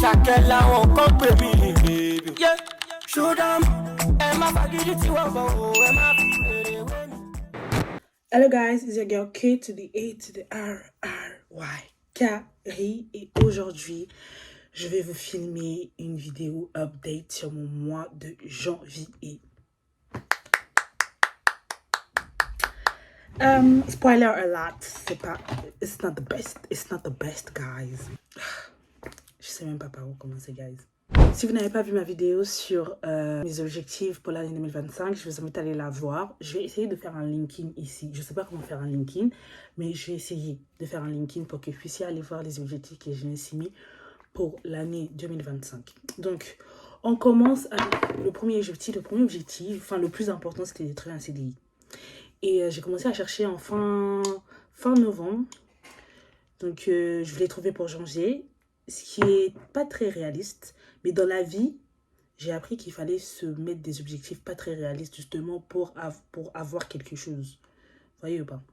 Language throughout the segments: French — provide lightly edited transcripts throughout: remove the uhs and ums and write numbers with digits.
Hello guys, it's your girl K to the A to the R R Y Carrie et aujourd'hui je vais vous filmer une vidéo update sur mon mois de janvier. Spoiler alert, it's not the best guys. Je sais même pas par où commencer guys. Si vous n'avez pas vu ma vidéo sur mes objectifs pour l'année 2025, je vous invite à aller la voir. Je vais essayer de faire un linking ici. Je ne sais pas comment faire un linking, mais je vais essayer de faire un linking pour que vous puissiez aller voir les objectifs que je me suis mis pour l'année 2025. Donc, on commence avec le premier objectif. Enfin, le plus important, c'était de trouver un CDI. Et j'ai commencé à chercher en fin novembre. Donc, je l'ai trouvé pour janvier, ce qui n'est pas très réaliste. Mais dans la vie, j'ai appris qu'il fallait se mettre des objectifs pas très réalistes, justement, pour avoir quelque chose. Vous voyez ou pas?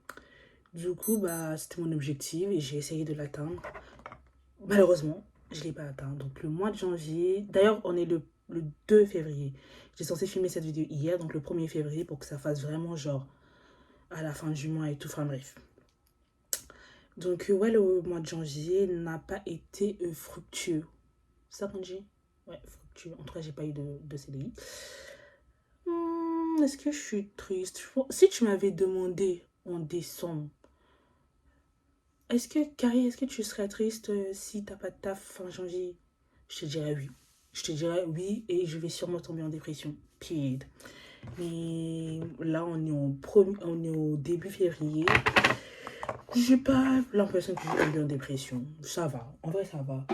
Du coup, c'était mon objectif et j'ai essayé de l'atteindre. Malheureusement, je ne l'ai pas atteint. Donc, le mois de janvier... D'ailleurs, on est le 2 février. J'étais censée filmer cette vidéo hier, donc le 1er février, pour que ça fasse vraiment genre à la fin du mois et tout. Enfin, bref. Donc, ouais, le mois de janvier n'a pas été fructueux. C'est ça qu'on dit? Ouais, fructueux. En tout cas, j'ai pas eu de CDI. Est-ce que je suis triste? Si tu m'avais demandé en décembre, Carrie, est-ce que tu serais triste si t'as pas de taf fin janvier? Je te dirais oui. Je te dirais oui et je vais sûrement tomber en dépression. Period. Mais là, on est au début février. J'ai pas l'impression que je vais tomber en dépression. Ça va. En vrai, ça va.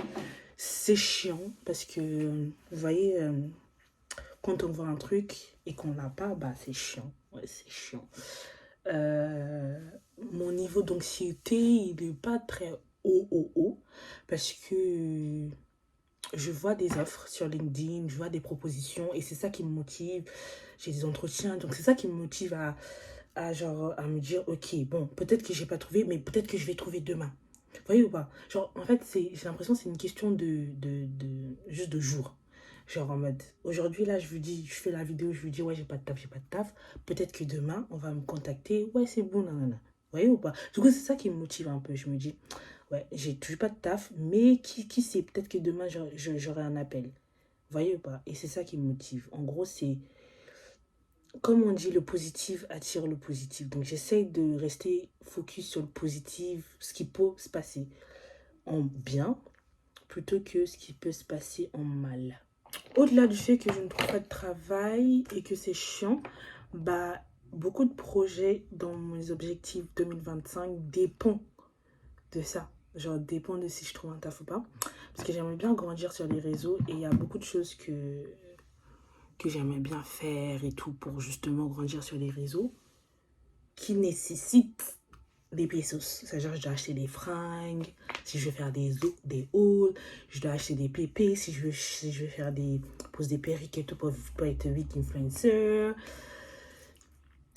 C'est chiant parce que, vous voyez, quand on voit un truc et qu'on l'a pas, c'est chiant. Ouais, c'est chiant. Mon niveau d'anxiété, il n'est pas très haut. Parce que je vois des offres sur LinkedIn, je vois des propositions et c'est ça qui me motive. J'ai des entretiens, donc c'est ça qui me motive à me dire, ok, bon, peut-être que j'ai pas trouvé, mais peut-être que je vais trouver demain. Vous voyez ou pas? Genre, en fait, j'ai l'impression que c'est une question juste de jour. Genre en mode, aujourd'hui, là, je fais la vidéo, je vous dis, ouais, j'ai pas de taf. Peut-être que demain, on va me contacter, ouais, c'est bon, nanana. Vous voyez ou pas? Du coup, c'est ça qui me motive un peu. Je me dis, ouais, j'ai toujours pas de taf, mais qui sait, peut-être que demain, j'aurai un appel. Vous voyez ou pas? Et c'est ça qui me motive. En gros, c'est... Comme on dit, le positif attire le positif. Donc, j'essaye de rester focus sur le positif, ce qui peut se passer en bien, plutôt que ce qui peut se passer en mal. Au-delà du fait que je ne trouve pas de travail et que c'est chiant, beaucoup de projets dans mes objectifs 2025 dépendent de ça. Genre, dépend de si je trouve un taf ou pas. Parce que j'aimerais bien grandir sur les réseaux et il y a beaucoup de choses que j'aimerais bien faire et tout pour justement grandir sur les réseaux qui nécessitent des pesos. C'est-à-dire, je dois acheter des fringues, si je veux faire des hauls, je dois acheter des PP, si je veux faire poser des perruques et tout pour être vite influencer.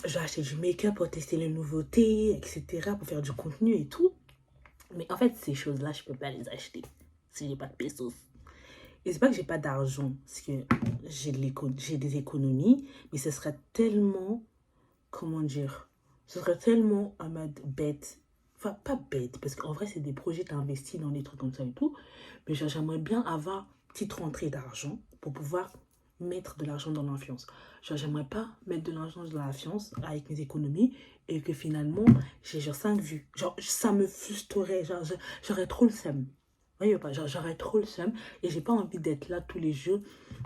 Je dois acheter du make-up pour tester les nouveautés, etc., pour faire du contenu et tout. Mais en fait, ces choses-là, je peux pas les acheter si j'ai pas de pesos. Et c'est pas que j'ai pas d'argent, c'est que j'ai des économies, mais ce serait tellement, comment dire, ce serait tellement en mode bête. Enfin, pas bête, parce qu'en vrai, c'est des projets, t'as investi dans des trucs comme ça et tout. Mais j'aimerais bien avoir une petite rentrée d'argent pour pouvoir mettre de l'argent dans l'influence. J'aimerais pas mettre de l'argent dans l'influence avec mes économies et que finalement, j'ai genre 5 vues. Genre, ça me frustrerait, j'aurais trop le seum. Voyez pas, j'aurais trop le seum et j'ai pas envie d'être là tous les jours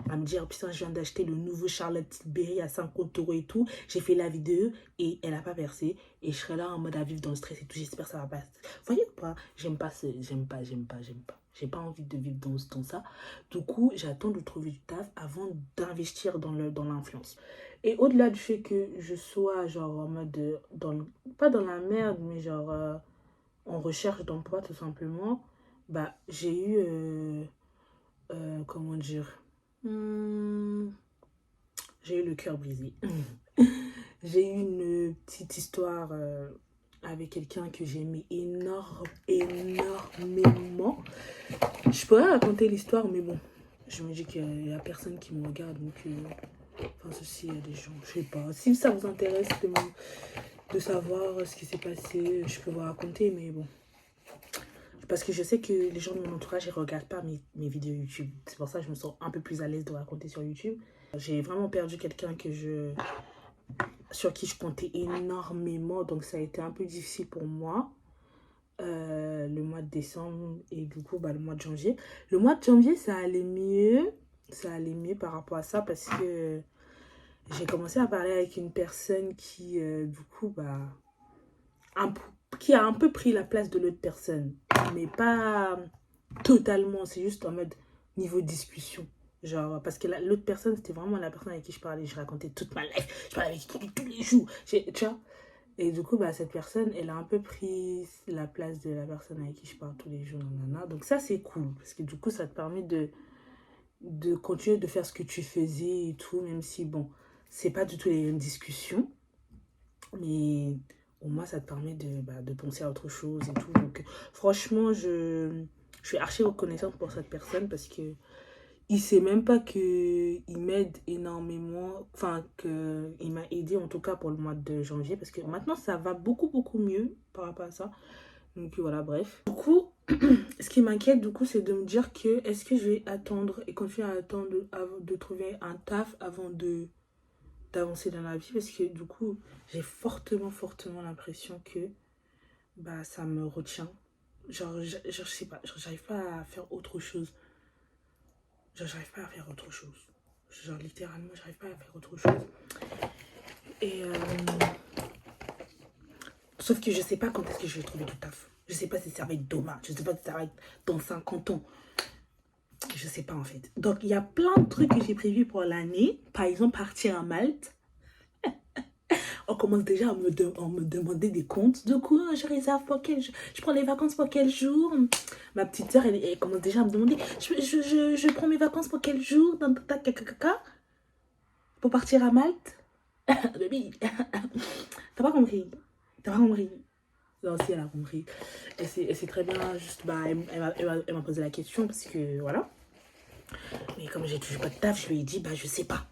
à me dire putain, je viens d'acheter le nouveau Charlotte Tilbury à 50 € et tout, j'ai fait la vidéo et elle a pas percé et je serais là en mode à vivre dans le stress et tout, j'espère que ça va passer. Voyez pas, j'aime pas, j'ai pas envie de vivre dans ça. Du coup, j'attends de trouver du taf avant d'investir dans l'influence. Et au-delà du fait que je sois genre en mode pas dans la merde, mais genre en recherche d'emploi tout simplement, j'ai eu comment dire, j'ai eu le cœur brisé. J'ai eu une petite histoire avec quelqu'un que j'aimais énormément. Je pourrais raconter l'histoire, mais bon, je me dis qu'il y a personne qui me regarde, donc enfin ceci, il y a des gens, je sais pas. Si ça vous intéresse de savoir ce qui s'est passé, je peux vous raconter, mais bon. Parce que je sais que les gens de mon entourage, ils ne regardent pas mes vidéos YouTube. C'est pour ça que je me sens un peu plus à l'aise de raconter sur YouTube. J'ai vraiment perdu quelqu'un sur qui je comptais énormément, donc ça a été un peu difficile pour moi. Le mois de décembre et du coup le mois de janvier. Le mois de janvier, ça allait mieux. Ça allait mieux par rapport à ça parce que j'ai commencé à parler avec une personne qui, du coup, qui a un peu pris la place de l'autre personne. Mais pas totalement, c'est juste en mode niveau discussion. Genre, parce que l'autre personne, c'était vraiment la personne avec qui je parlais. Je racontais toute ma life. Je parlais avec qui tous les jours. Tu vois. Et du coup, cette personne, elle a un peu pris la place de la personne avec qui je parle tous les jours. Nanana. Donc ça, c'est cool. Parce que du coup, ça te permet de continuer de faire ce que tu faisais et tout. Même si, bon, c'est pas du tout les mêmes discussions. Mais au moins, ça te permet de penser à autre chose et tout. Donc franchement, je suis archi reconnaissante pour cette personne parce que il sait même pas qu'il m'aide énormément, enfin qu'il m'a aidé en tout cas pour le mois de janvier parce que maintenant ça va beaucoup mieux par rapport à ça. Donc voilà, bref. Du coup, ce qui m'inquiète du coup c'est de me dire que est-ce que je vais attendre et continuer à attendre de trouver un taf avant d'avancer dans la vie parce que du coup j'ai fortement l'impression que ça me retient. Genre, je sais pas, j'arrive pas à faire autre chose. Genre, j'arrive pas à faire autre chose. Genre, littéralement, j'arrive pas à faire autre chose. Et sauf que je sais pas quand est-ce que je vais trouver du taf. Je sais pas si ça va être demain. Je sais pas si ça va être dans 50 ans. Je sais pas en fait. Donc, il y a plein de trucs que j'ai prévus pour l'année. Par exemple, partir à Malte. On commence déjà à me demander des comptes. Du coup, je réserve pour quel jour. Je prends les vacances pour quel jour. Ma petite soeur, elle commence déjà à me demander. Je prends mes vacances pour quel jour. Pour partir à Malte. Baby, t'as pas compris. T'as pas compris. Non, si, elle a compris. Et c'est très bien. Juste, elle m'a posé la question parce que voilà. Mais comme j'ai toujours pas de taf, je lui ai dit, je sais pas.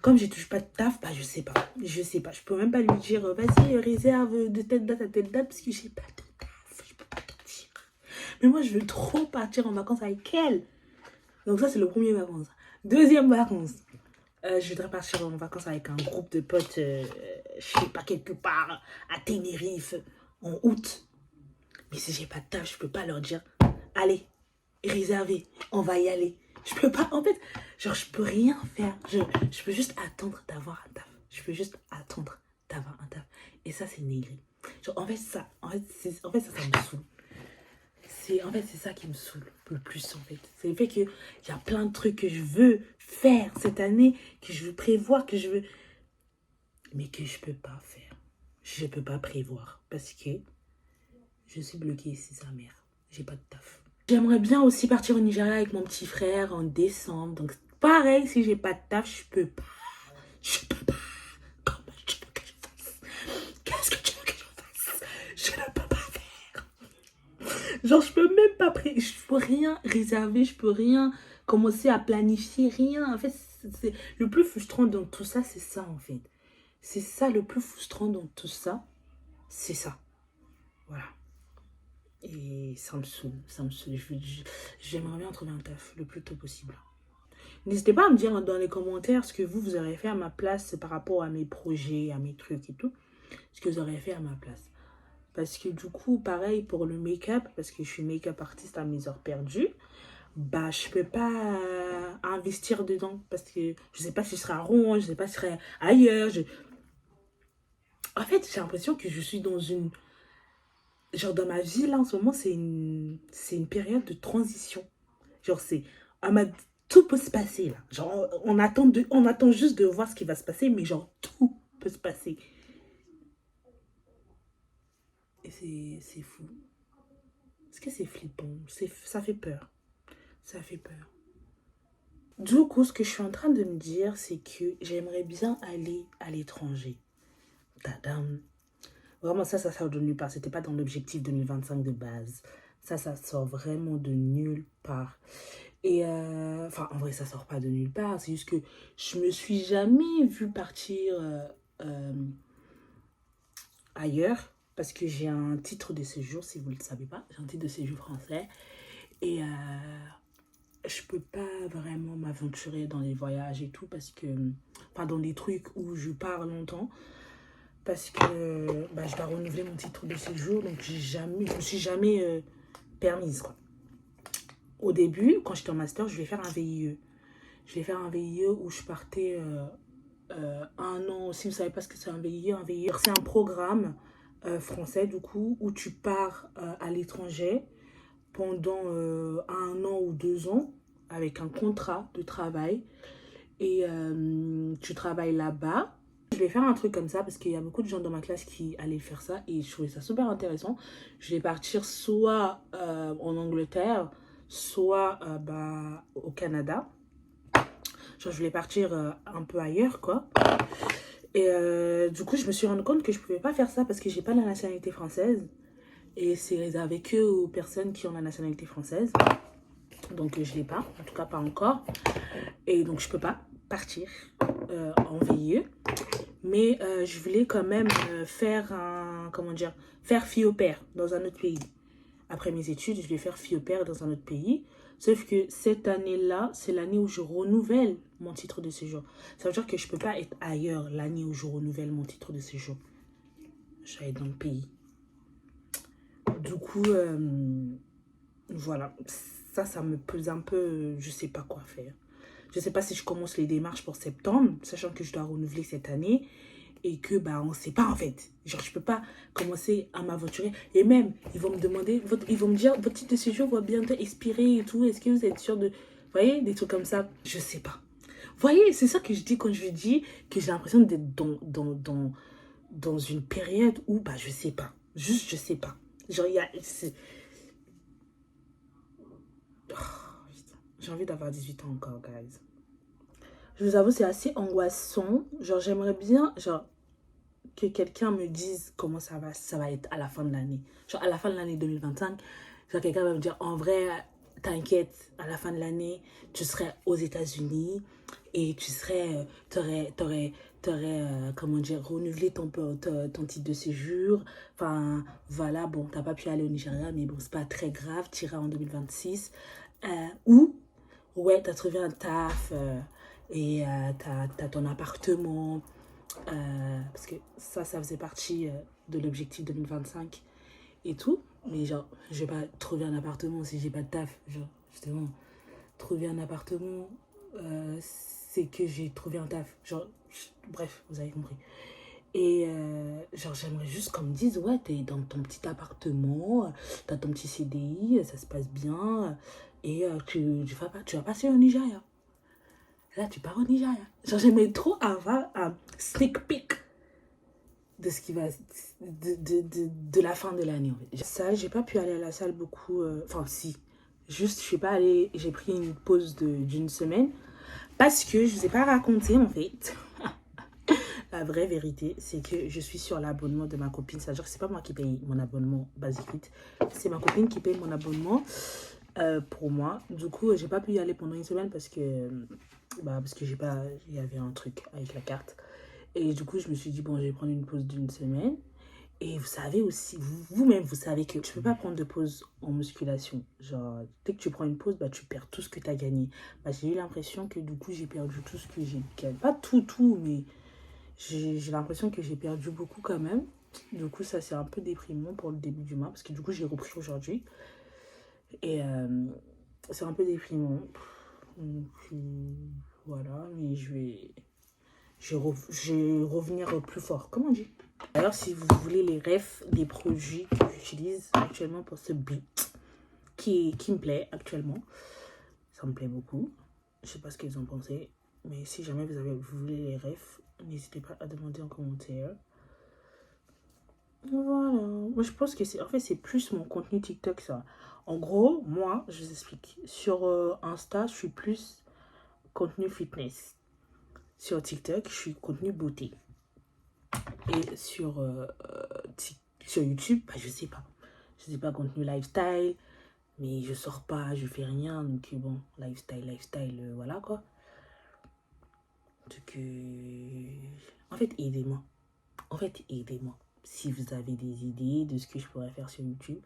Comme j'ai toujours pas de taf, je sais pas. Je sais pas. Je peux même pas lui dire, vas-y, réserve de telle date à telle date parce que j'ai pas de taf. Je peux pas te dire. Mais moi, je veux trop partir en vacances avec elle. Donc ça, c'est le premier vacances. Deuxième vacances. Je voudrais partir en vacances avec un groupe de potes, je sais pas, quelque part, à Tenerife, en août. Mais si j'ai pas de taf, je peux pas leur dire, allez, réservez, on va y aller. Je peux pas, en fait, genre, je peux rien faire. Je peux juste attendre d'avoir un taf. Je peux juste attendre d'avoir un taf. Et ça, c'est négri. Genre, en fait, ça me saoule. C'est ça qui me saoule le plus en fait. C'est le fait qu'il y a plein de trucs que je veux faire cette année, que je veux prévoir, mais que je peux pas faire. Je peux pas prévoir parce que je suis bloquée ici, sa mère. J'ai pas de taf. J'aimerais bien aussi partir au Nigeria avec mon petit frère en décembre. Donc pareil, si j'ai pas de taf, je peux pas. Je peux pas. Comment tu veux que je fasse? Qu'est-ce que tu veux que je fasse? Je ne peux pas faire. Genre, je peux même pas, je peux rien réserver, je peux rien commencer à planifier, rien. En fait, c'est le plus frustrant dans tout ça, c'est ça en fait. C'est ça le plus frustrant dans tout ça, c'est ça. Voilà. Et ça me saoule, ça me saoule. J'aimerais bien trouver un taf le plus tôt possible. N'hésitez pas à me dire dans les commentaires ce que vous aurez fait à ma place par rapport à mes projets, à mes trucs et tout. Ce que vous aurez fait à ma place. Parce que du coup, pareil pour le make-up, parce que je suis make-up artiste à mes heures perdues, je peux pas investir dedans. Parce que je sais pas si je serai à Rouen, je sais pas si je serai ailleurs. En fait, j'ai l'impression que je suis dans une... Genre dans ma vie, là, en ce moment, c'est une période de transition. Genre, tout peut se passer, là. Genre, on attend juste de voir ce qui va se passer, mais genre, tout peut se passer. Et c'est fou. Est-ce que c'est flippant? Ça fait peur. Ça fait peur. Du coup, ce que je suis en train de me dire, c'est que j'aimerais bien aller à l'étranger. Tadam. Vraiment, ça sort de nulle part. C'était pas dans l'objectif 2025 de base. Ça sort vraiment de nulle part. Et enfin, en vrai, ça sort pas de nulle part. C'est juste que je me suis jamais vue partir euh, ailleurs. Parce que j'ai un titre de séjour, si vous ne le savez pas. J'ai un titre de séjour français. Et je peux pas vraiment m'aventurer dans les voyages et tout. Parce que, enfin, dans des trucs où je pars longtemps. Parce que bah, je dois renouveler mon titre de séjour. Donc, je me suis jamais permise, quoi. Au début, quand j'étais en master, je voulais faire un VIE. Je voulais faire un VIE où je partais un an. Si vous ne savez pas ce que c'est un VIE, c'est un programme français, du coup, où tu pars à l'étranger pendant 1 an ou 2 ans avec un contrat de travail. Et tu travailles là-bas. Je vais faire un truc comme ça parce qu'il y a beaucoup de gens dans ma classe qui allaient faire ça et je trouvais ça super intéressant. Je vais partir soit en Angleterre, soit bah, au Canada. Genre, je voulais partir un peu ailleurs, quoi. Et du coup, je me suis rendu compte que je pouvais pas faire ça parce que j'ai pas la nationalité française. Et c'est réservé que aux personnes qui ont la nationalité française. Donc, je l'ai pas, en tout cas pas encore. Et donc, je peux pas partir en VIE. Mais je voulais quand même faire un, comment dire, faire fille au père dans un autre pays. Après mes études, je vais faire fille au père dans un autre pays. Sauf que cette année-là, c'est l'année où je renouvelle mon titre de séjour. Ça veut dire que je ne peux pas être ailleurs l'année où je renouvelle mon titre de séjour. Je vais être dans le pays. Du coup, voilà. Ça me pose un peu, je ne sais pas quoi faire. Je ne sais pas si je commence les démarches pour septembre, sachant que je dois renouveler cette année. Et que bah on sait pas en fait, genre je peux pas commencer à m'aventurer et même ils vont me demander ils vont me dire votre titre de séjour va bientôt expirer et tout, est-ce que vous êtes sûr de, vous voyez, des trucs comme ça, je sais pas, vous voyez, c'est ça que je dis quand je dis que j'ai l'impression d'être dans une période où bah je sais pas, juste je sais pas, genre il y a oh, j'ai envie d'avoir 18 ans encore, guys. Je vous avoue, c'est assez angoissant, genre j'aimerais bien, genre que quelqu'un me dise comment ça va être à la fin de l'année. Genre à la fin de l'année 2025, genre quelqu'un va me dire en vrai, t'inquiète, à la fin de l'année, tu serais aux États-Unis et tu serais, comment dire, renouvelé ton titre de séjour. Enfin, voilà, bon, t'as pas pu aller au Nigeria, mais bon, c'est pas très grave, tu iras en 2026. Ou, ouais, t'as trouvé un taf et t'as ton appartement, parce que ça faisait partie de l'objectif 2025 et tout. Mais genre, je vais pas trouver un appartement si j'ai pas de taf. Genre, justement, trouver un appartement, c'est que j'ai trouvé un taf. Genre, bref, vous avez compris. Et genre, j'aimerais juste qu'on me dise, ouais, t'es dans ton petit appartement, t'as ton petit CDI, ça se passe bien, et tu vas passer au Nigeria. Là, tu pars au Nigeria. Genre, j'aimerais trop avoir un sneak peek de ce qui va de la fin de l'année en fait. Ça, j'ai pas pu aller à la salle beaucoup, enfin si, juste je suis pas allée, j'ai pris une pause d'une semaine parce que je vous ai pas raconté en fait. La vraie vérité, c'est que je suis sur l'abonnement de ma copine. C'est-à-dire que c'est pas moi qui paye mon abonnement Basic Fit, c'est ma copine qui paye mon abonnement pour moi. Du coup, j'ai pas pu y aller pendant une semaine parce que j'ai pas, il y avait un truc avec la carte. Et du coup, je me suis dit, bon, je vais prendre une pause d'une semaine. Et vous savez aussi, vous-même, vous savez que tu peux pas prendre de pause en musculation. Genre, dès que tu prends une pause, bah, tu perds tout ce que tu as gagné. Bah, j'ai eu l'impression que du coup, j'ai perdu tout ce que j'ai gagné. Pas tout, mais j'ai l'impression que j'ai perdu beaucoup quand même. Du coup, ça, c'est un peu déprimant pour le début du mois. Parce que du coup, j'ai repris aujourd'hui. Et c'est un peu déprimant. Donc, voilà, mais je vais revenir plus fort. Comment on dit? D'ailleurs, si vous voulez les refs des produits que j'utilise actuellement pour ce beat, qui me plaît actuellement, ça me plaît beaucoup. Je sais pas ce qu'ils en pensez, mais si jamais vous voulez les refs, n'hésitez pas à demander en commentaire. Voilà. Moi, je pense que en fait, c'est plus mon contenu TikTok, ça. En gros, moi, je vous explique. Sur Insta, je suis plus contenu fitness. Sur TikTok, je suis contenu beauté. Et sur YouTube, bah, je sais pas. Je sais pas, contenu lifestyle, mais je sors pas, je fais rien. Donc bon, lifestyle, voilà quoi. Donc, en fait, aidez-moi. Aidez-moi. Si vous avez des idées de ce que je pourrais faire sur YouTube,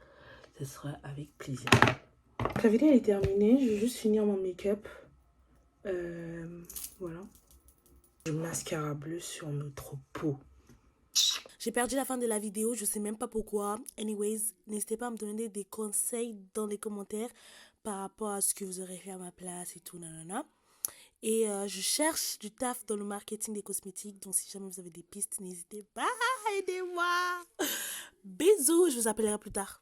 ce sera avec plaisir. La vidéo est terminée, je vais juste finir mon make-up. Voilà. Du mascara bleu sur notre peau. J'ai perdu la fin de la vidéo, je sais même pas pourquoi. Anyways, n'hésitez pas à me donner des conseils dans les commentaires par rapport à ce que vous aurez fait à ma place et tout, nanana. Et je cherche du taf dans le marketing des cosmétiques, donc si jamais vous avez des pistes, n'hésitez pas, aidez-moi. Bisous, je vous appellerai plus tard.